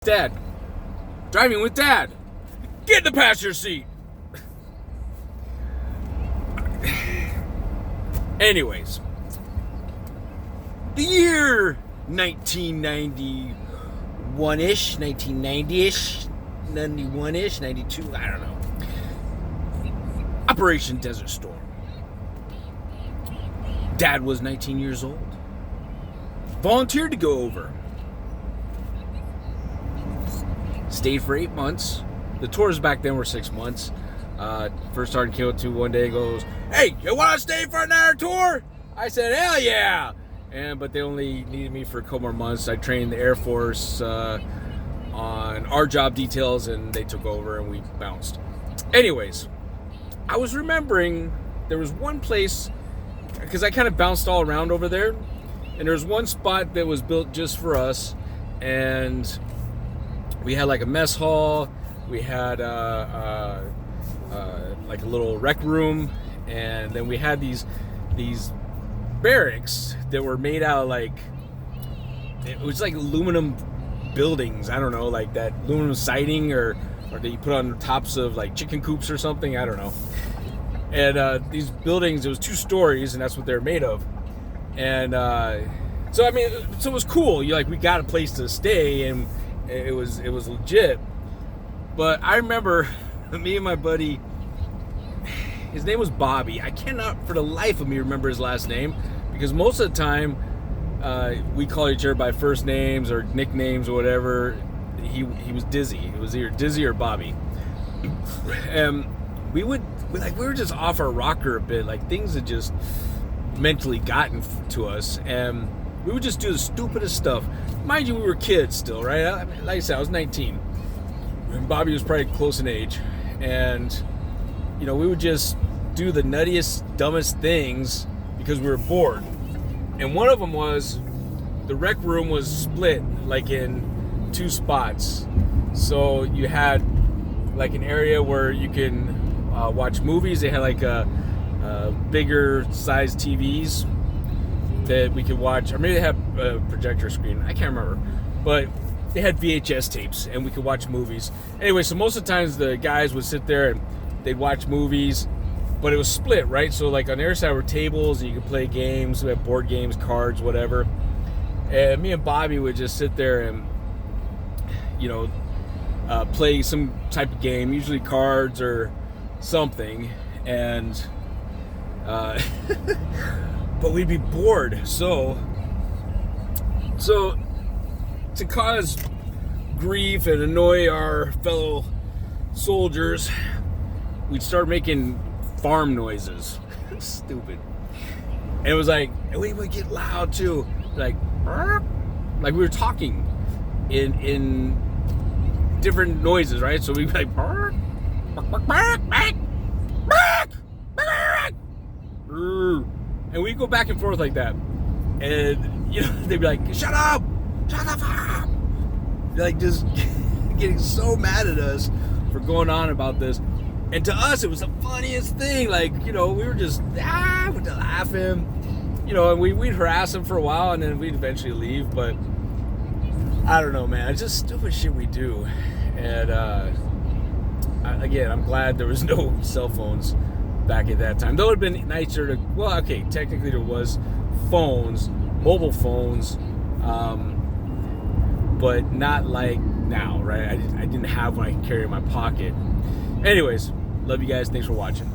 Dad. Driving with Dad. Get in the passenger seat. Anyways, the year 1991-ish, 1990-ish, 91-ish, 92, I don't know. Operation Desert Storm. Dad was 19 years old. Volunteered to go over. Stayed for 8 months. The tours back then were 6 months. First sergeant came up to one day and goes, "Hey, you want to stay for another tour?" I said, "Hell yeah!" But they only needed me for a couple more months. I trained the Air Force on our job details, and they took over and we bounced. Anyways, I was remembering there was one place, because I kind of bounced all around over there, and there was one spot that was built just for us, and we had like a mess hall, we had like a little rec room, and then we had these barracks that were made out of like, it was like aluminum buildings, I don't know, like that aluminum siding or that you put on the tops of like chicken coops or something, I don't know. And these buildings, it was 2 stories, and that's what they're made of. And so I mean, so it was cool. We got a place to stay, and it was legit. But I remember me and my buddy, his name was Bobby. I cannot for the life of me remember his last name, because most of the time we call each other by first names or nicknames or whatever. He was Dizzy. It was either Dizzy or Bobby. And we were just off our rocker a bit. Like, things had just mentally gotten to us, and we would just do the stupidest stuff. Mind you, we were kids still, right? Like I said, I was 19. And Bobby was probably close in age. And, we would just do the nuttiest, dumbest things because we were bored. And one of them was, the rec room was split, like, in 2 spots. So you had, like, an area where you can watch movies. They had, like, bigger size TVs that we could watch, or maybe they had a projector screen, I can't remember, but they had VHS tapes and we could watch movies. Anyway, so most of the times the guys would sit there and they'd watch movies, but it was split, right? So like on the other side were tables and you could play games. We had board games, cards, whatever. And me and Bobby would just sit there and play some type of game, usually cards or something, and but we'd be bored. So to cause grief and annoy our fellow soldiers, we'd start making farm noises. Stupid. And it was like, and we would get loud too, like we were talking in different noises, right? So we'd be like, and we'd go back and forth like that. And they'd be like, "Shut up! Shut the fuck up!" Like, just getting so mad at us for going on about this. And to us, it was the funniest thing. Like, we were just we'd laughing, and we'd harass them for a while, and then we'd eventually leave. But I don't know, man. It's just stupid shit we do. And again, I'm glad there was no cell phones back at that time. Though it would have been nicer to, well, okay, technically there was phones, mobile phones, but not like now, right? I didn't have one I could carry in my pocket. Anyways, love you guys. Thanks for watching.